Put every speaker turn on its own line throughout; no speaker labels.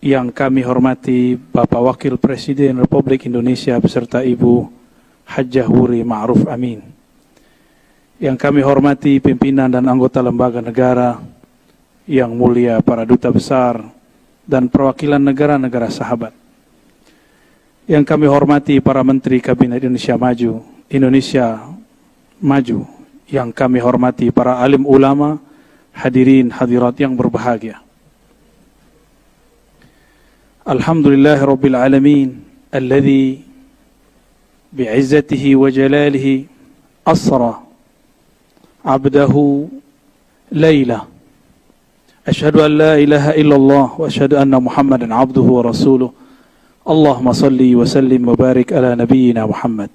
Yang kami hormati Bapak Wakil Presiden Republik Indonesia beserta Ibu Hajjah Wuri Ma'ruf Amin. Yang kami hormati pimpinan dan anggota lembaga negara, yang mulia para duta besar dan perwakilan negara-negara sahabat. Yang kami hormati para Menteri Kabinet Indonesia Maju. Yang kami hormati para alim ulama, hadirin hadirat yang berbahagia. Alhamdulillah Rabbil Alamin alladhi bi'izzatihi wa jalalihi asra abdahu layla. Ashhadu an la ilaha illallah wa ashhadu anna Muhammadan abduhu wa rasuluh. Allahumma salli wa sallim wa barik ala nabiyyina Muhammad.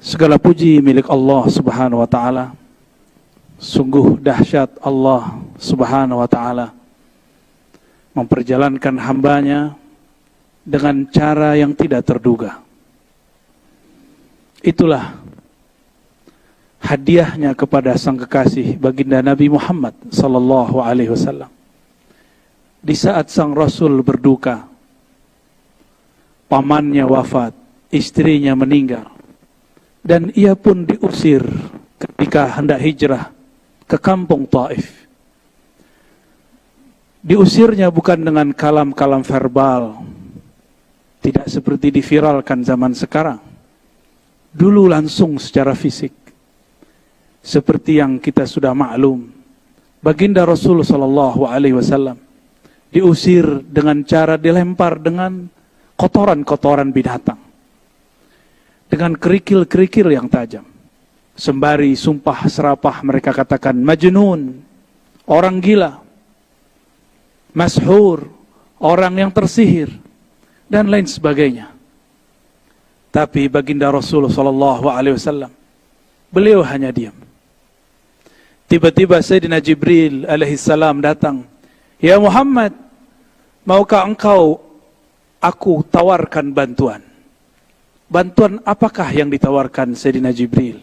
Segala puji milik Allah Subhanahu wa taala. Sungguh dahsyat Allah Subhanahu wa ta'ala memperjalankan hambanya dengan cara yang tidak terduga. Itulah hadiahnya kepada sang kekasih baginda Nabi Muhammad sallallahu alaihi wasallam. Di saat sang Rasul berduka, pamannya wafat, istrinya meninggal, dan ia pun diusir ketika hendak hijrah ke kampung Taif. Diusirnya bukan dengan kalam-kalam verbal, tidak seperti diviralkan zaman sekarang. Dulu langsung secara fisik. Seperti yang kita sudah maklum, baginda Rasul sallallahu alaihi wasallam diusir dengan cara dilempar dengan kotoran-kotoran binatang, dengan kerikil-kerikil yang tajam. Sembari sumpah serapah mereka katakan majnun, orang gila, mashhur, orang yang tersihir, dan lain sebagainya. Tapi baginda Rasulullah SAW, beliau hanya diam. Tiba-tiba Sayyidina Jibril alaihissalam datang. Ya Muhammad, maukah engkau aku tawarkan bantuan? Bantuan apakah yang ditawarkan Sayyidina Jibril?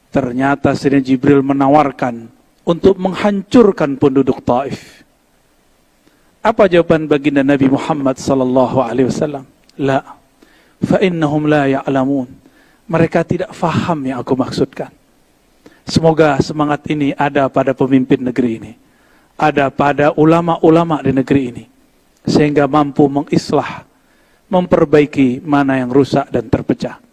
Ternyata Sayyidina Jibril menawarkan untuk menghancurkan penduduk Taif. Apa jawaban baginda Nabi Muhammad sallallahu alaihi wasallam? La, fa innahum la ya'lamun. Mereka tidak faham yang aku maksudkan. Semoga semangat ini ada pada pemimpin negeri ini, ada pada ulama-ulama di negeri ini, sehingga mampu mengislah, memperbaiki mana yang rusak dan terpecah.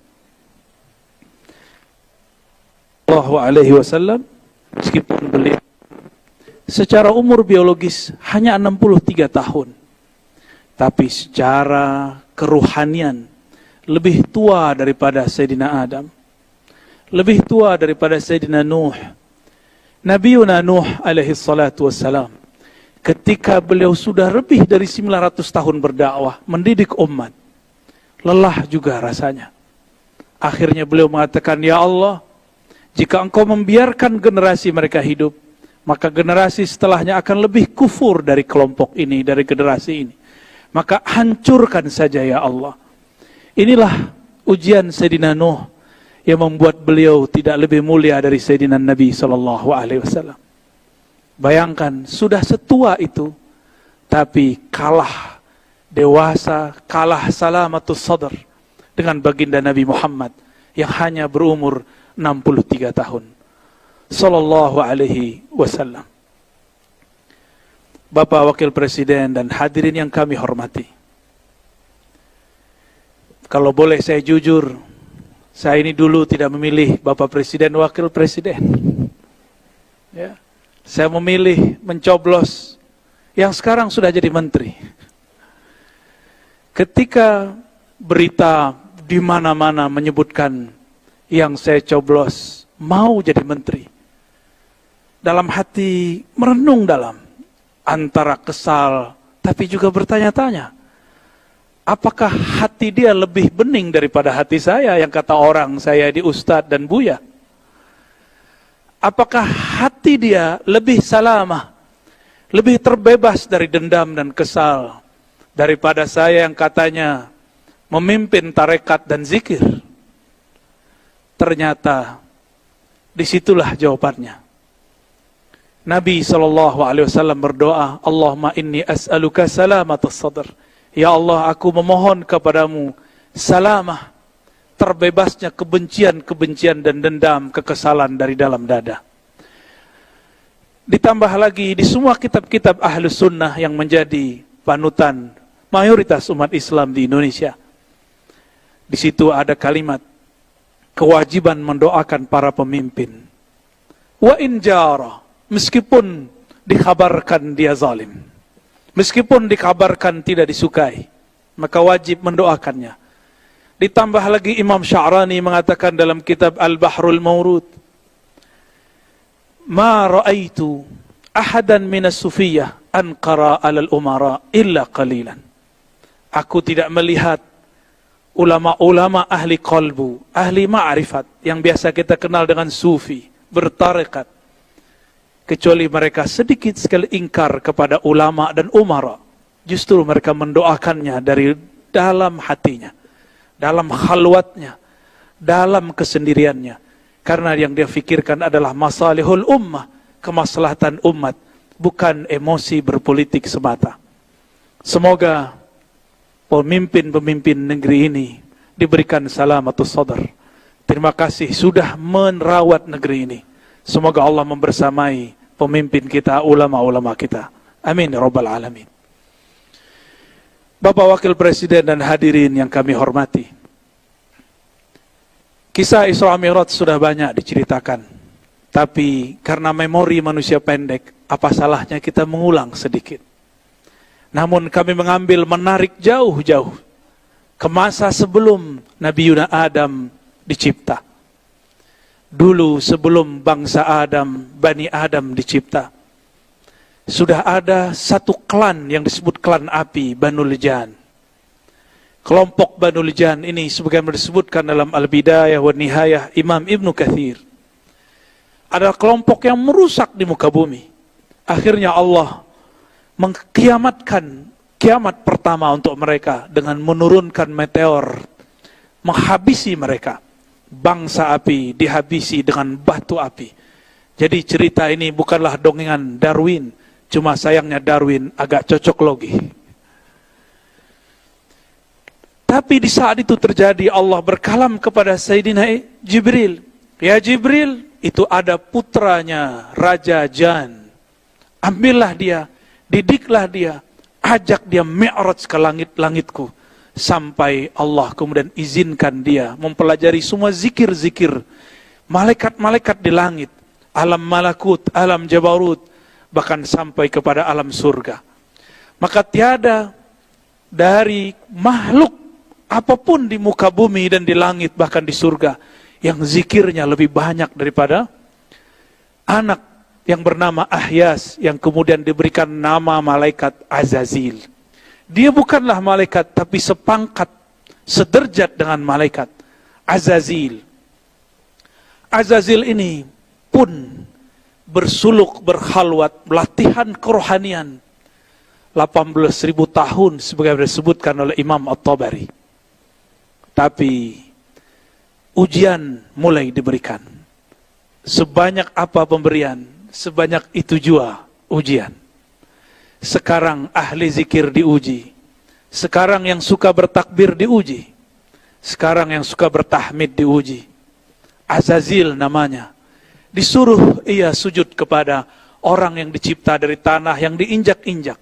Sallallahu alaihi wasallam, meskipun beliau secara umur biologis hanya 63 tahun, tapi secara keruhanian lebih tua daripada Sayyidina Adam, lebih tua daripada Sayyidina Nuh. Nabiuna Nuh alaihi salatu wassalam, ketika beliau sudah lebih dari 900 tahun berdakwah, mendidik umat, lelah juga rasanya. Akhirnya beliau mengatakan, ya Allah, jika engkau membiarkan generasi mereka hidup, maka generasi setelahnya akan lebih kufur dari kelompok ini, dari generasi ini. Maka hancurkan saja ya Allah. Inilah ujian Sayyidina Nuh yang membuat beliau tidak lebih mulia dari Sayyidina Nabi SAW. Bayangkan, sudah setua itu, tapi kalah dewasa, kalah salamatus sadr dengan baginda Nabi Muhammad yang hanya berumur 63 tahun. Sallallahu alaihi wasallam. Bapak Wakil Presiden dan hadirin yang kami hormati. Kalau boleh saya jujur, saya ini dulu tidak memilih Bapak Presiden, Wakil Presiden. Ya. Saya memilih mencoblos yang sekarang sudah jadi menteri. Ketika berita di mana-mana menyebutkan yang saya coblos mau jadi menteri, dalam hati merenung dalam, antara kesal tapi juga bertanya-tanya, apakah hati dia lebih bening daripada hati saya yang kata orang saya di Ustadz dan Buya? Apakah hati dia lebih salamah, lebih terbebas dari dendam dan kesal daripada saya yang katanya memimpin tarekat dan zikir? Ternyata disitulah jawabannya. Nabi SAW berdoa, Allahumma inni as'aluka salamatus sadr. Ya Allah, aku memohon kepadamu salamah, terbebasnya kebencian-kebencian dan dendam, kekesalan dari dalam dada. Ditambah lagi di semua kitab-kitab Ahlus Sunnah yang menjadi panutan mayoritas umat Islam di Indonesia. Di situ ada kalimat kewajiban mendoakan para pemimpin. Wa in jara, meskipun dikabarkan dia zalim, meskipun dikabarkan tidak disukai, maka wajib mendoakannya. Ditambah lagi Imam Sya'rani mengatakan dalam kitab Al-Bahrul Mawrud, ma ra'aitu ahadan minas sufiyah anqara alal umara illa qalilan. Aku tidak melihat ulama-ulama ahli qalbu, ahli ma'rifat, yang biasa kita kenal dengan sufi, bertarekat, kecuali mereka sedikit sekali ingkar kepada ulama dan umara. Justru mereka mendoakannya dari dalam hatinya, dalam khalwatnya, dalam kesendiriannya. Karena yang dia fikirkan adalah masalihul ummah, kemaslahatan umat, bukan emosi berpolitik semata. Semoga pemimpin-pemimpin negeri ini diberikan salamatus sadr. Terima kasih sudah merawat negeri ini. Semoga Allah membersamai pemimpin kita, ulama-ulama kita. Amin ya rabbal alamin. Bapak Wakil Presiden dan hadirin yang kami hormati, kisah Isra Mi'raj sudah banyak diceritakan. Tapi karena memori manusia pendek, apa salahnya kita mengulang sedikit. Namun kami menarik jauh-jauh ke masa sebelum Nabi Yuna Adam dicipta. Dulu sebelum bangsa Adam, Bani Adam dicipta, sudah ada satu klan yang disebut klan api, Banu Jan. Kelompok Banu Jan ini sebagaimana disebutkan dalam Al-Bidayah wa Nihayah Imam Ibnu Katsir, adalah kelompok yang merusak di muka bumi. Akhirnya Allah mengkiamatkan kiamat pertama untuk mereka dengan menurunkan meteor, menghabisi mereka. Bangsa api dihabisi dengan batu api. Jadi cerita ini bukanlah dongengan Darwin, cuma sayangnya Darwin agak cocok logi. Tapi di saat itu terjadi, Allah berkalam kepada Sayyidina Jibril. Ya Jibril, itu ada putranya Raja Jan. Ambillah dia, didiklah dia, ajak dia mi'raj ke langit-langitku. Sampai Allah kemudian izinkan dia mempelajari semua zikir-zikir malaikat-malaikat di langit, alam malakut, alam jabarut, bahkan sampai kepada alam surga. Maka tiada dari makhluk apapun di muka bumi dan di langit, bahkan di surga, yang zikirnya lebih banyak daripada anak yang bernama Ahyas, yang kemudian diberikan nama malaikat Azazil. Dia bukanlah malaikat, tapi sepangkat, sederjat dengan malaikat Azazil. Azazil ini pun bersuluk, berkhalwat, latihan kerohanian 18.000 tahun sebagaimana disebutkan oleh Imam At-Tabari. Tapi ujian mulai diberikan. Sebanyak apa pemberian, sebanyak itu jua ujian. Sekarang ahli zikir diuji. Sekarang yang suka bertakbir diuji. Sekarang yang suka bertahmid diuji. Azazil namanya. Disuruh ia sujud kepada orang yang dicipta dari tanah yang diinjak-injak.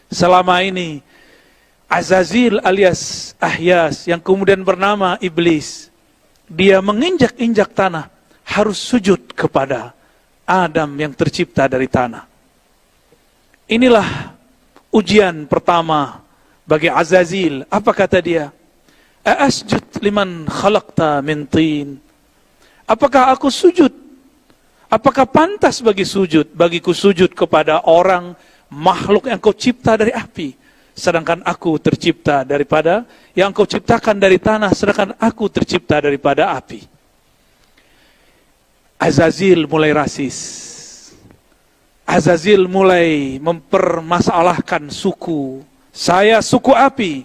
Selama ini Azazil alias Ahyas yang kemudian bernama Iblis, dia menginjak-injak tanah, harus sujud kepada Adam yang tercipta dari tanah. Inilah ujian pertama bagi Azazil. Apa kata dia? Asjud liman khalaqta min tin. Apakah aku sujud? Apakah pantas bagiku sujud kepada orang makhluk yang kau cipta dari api, sedangkan aku tercipta daripada yang kau ciptakan dari tanah, sedangkan aku tercipta daripada api. Azazil mulai rasis. Azazil mulai mempermasalahkan suku. Saya suku api,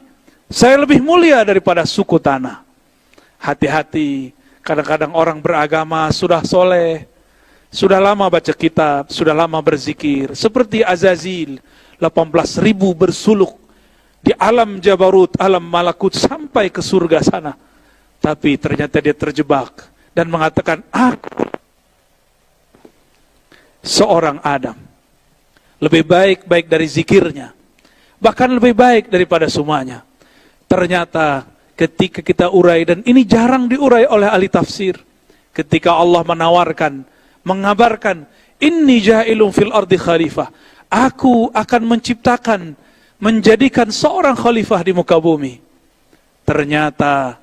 saya lebih mulia daripada suku tanah. Hati-hati, kadang-kadang orang beragama sudah soleh, sudah lama baca kitab, sudah lama berzikir, seperti Azazil, 18.000 bersuluk di alam Jabarut, alam Malakut sampai ke surga sana. Tapi ternyata dia terjebak dan mengatakan, aku seorang Adam. Lebih baik dari zikirnya. Bahkan lebih baik daripada semuanya. Ternyata ketika kita urai, dan ini jarang diurai oleh ahli tafsir. Ketika Allah menawarkan, mengabarkan, inni ja'ilun fil ardi khalifah. Aku akan menciptakan, menjadikan seorang khalifah di muka bumi. Ternyata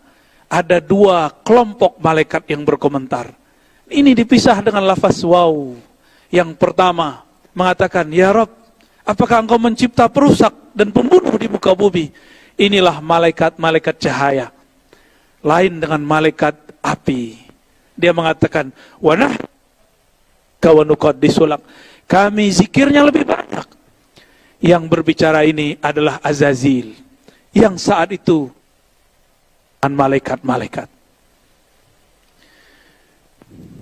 ada dua kelompok malaikat yang berkomentar. Ini dipisah dengan lafaz waw. Yang pertama mengatakan, ya Rabb, apakah engkau mencipta perusak dan pembunuh di muka bumi? Inilah malaikat-malaikat cahaya. Lain dengan malaikat api. Dia mengatakan, wanah kawanukad disulak. Kami zikirnya lebih banyak. Yang berbicara ini adalah Azazil. Yang saat itu malaikat-malaikat.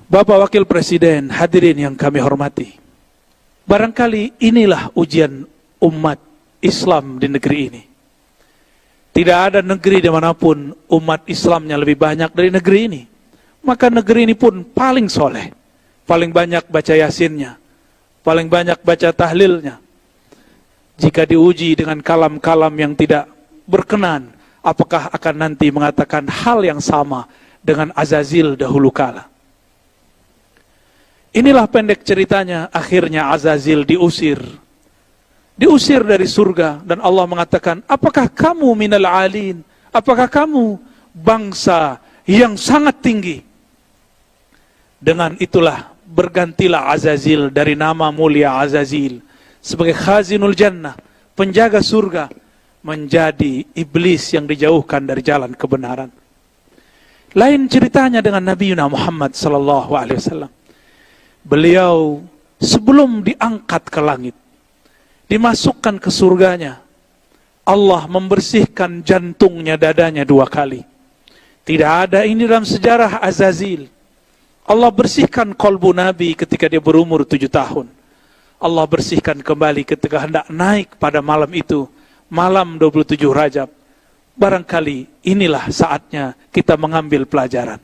Bapak Wakil Presiden, hadirin yang kami hormati. Barangkali inilah ujian umat Islam di negeri ini. Tidak ada negeri dimanapun umat Islamnya lebih banyak dari negeri ini. Maka negeri ini pun paling soleh. Paling banyak baca yasinnya. Paling banyak baca tahlilnya. Jika diuji dengan kalam-kalam yang tidak berkenan, apakah akan nanti mengatakan hal yang sama dengan Azazil dahulu kala? Inilah pendek ceritanya, akhirnya Azazil diusir. Diusir dari surga, dan Allah mengatakan, apakah kamu minal alin? Apakah kamu bangsa yang sangat tinggi? Dengan itulah bergantilah Azazil dari nama mulia Azazil sebagai khazinul jannah, penjaga surga, menjadi iblis yang dijauhkan dari jalan kebenaran. Lain ceritanya dengan Nabi Muhammad sallallahu alaihi wasallam. Beliau sebelum diangkat ke langit, dimasukkan ke surganya, Allah membersihkan jantungnya, dadanya 2 kali. Tidak ada ini dalam sejarah Azazil. Allah bersihkan kolbu Nabi ketika dia berumur 7 tahun. Allah bersihkan kembali ketika hendak naik pada malam itu, malam 27 Rajab. Barangkali inilah saatnya kita mengambil pelajaran.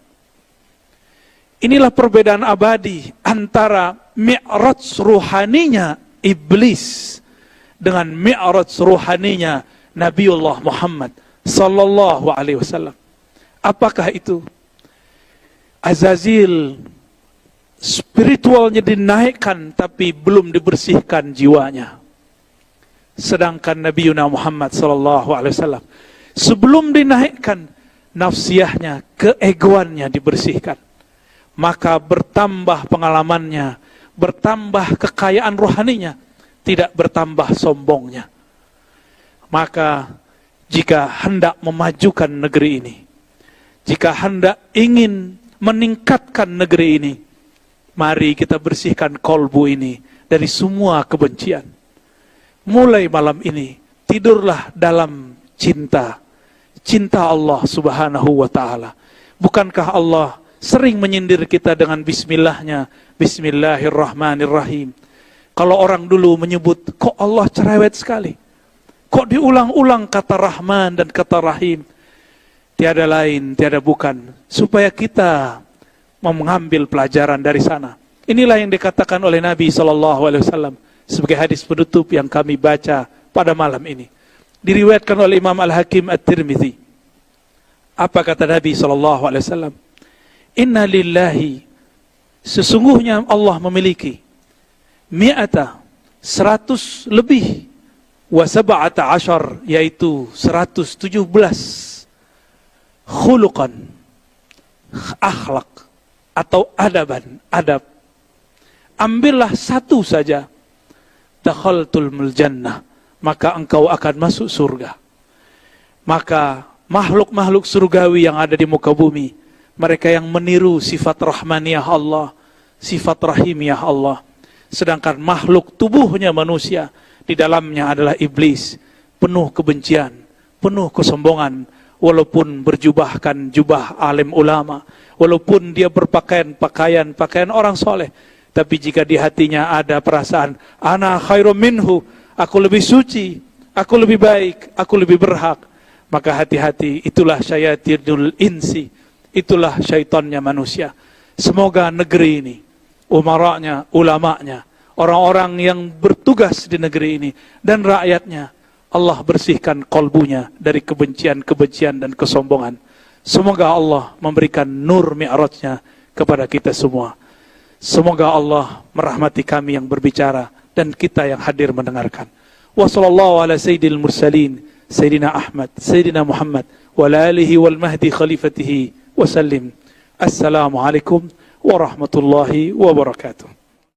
Inilah perbedaan abadi antara mi'raj ruhaninya iblis dengan mi'raj ruhaninya Nabiullah Muhammad sallallahu alaihi wasallam. Apakah itu? Azazil spiritualnya dinaikkan tapi belum dibersihkan jiwanya. Sedangkan Nabi Muhammad sallallahu alaihi wasallam sebelum dinaikkan, nafsiyahnya, keegoannya dibersihkan. Maka bertambah pengalamannya, bertambah kekayaan rohaninya, tidak bertambah sombongnya. Maka jika hendak memajukan negeri ini, jika hendak ingin meningkatkan negeri ini, mari kita bersihkan kolbu ini dari semua kebencian. Mulai malam ini, tidurlah dalam cinta. Cinta Allah subhanahu wa ta'ala. Bukankah Allah sering menyindir kita dengan bismillahnya, bismillahirrahmanirrahim. Kalau orang dulu menyebut, kok Allah cerewet sekali, kok diulang-ulang kata Rahman dan kata Rahim. Tiada lain, tiada bukan, supaya kita mengambil pelajaran dari sana. Inilah yang dikatakan oleh Nabi SAW sebagai hadis penutup yang kami baca pada malam ini. Diriwayatkan oleh Imam Al-Hakim At-Tirmidzi. Apa kata Nabi SAW? Inna lillahi, sesungguhnya Allah memiliki 100 lebih, wa 17, yaitu 117 khuluqan, akhlak atau adaban, adab. Ambillah satu saja, dakhaltul jannah, maka engkau akan masuk surga. Maka makhluk-makhluk surgawi yang ada di muka bumi, mereka yang meniru sifat rahmaniyah Allah, sifat rahimiyah Allah. Sedangkan makhluk tubuhnya manusia, di dalamnya adalah iblis, penuh kebencian, penuh kesombongan. Walaupun berjubahkan jubah alim ulama, walaupun dia berpakaian pakaian orang soleh, Tapi jika di hatinya ada perasaan, ana khairum minhu, aku lebih suci, aku lebih baik, aku lebih berhak, maka hati-hati, itulah syayatinul insi, itulah syaitannya manusia. Semoga negeri ini, umaranya, ulamanya, orang-orang yang bertugas di negeri ini, dan rakyatnya, Allah bersihkan kolbunya dari kebencian-kebencian dan kesombongan. Semoga Allah memberikan nur mi'rajnya kepada kita semua. Semoga Allah merahmati kami yang berbicara dan kita yang hadir mendengarkan. Wa sallallahu ala sayyidil mursalin, Sayyidina Ahmad, Sayyidina Muhammad, wa ala alihi wal mahdi khalifatihi wa sallim. Assalamualaikum warahmatullahi wabarakatuh.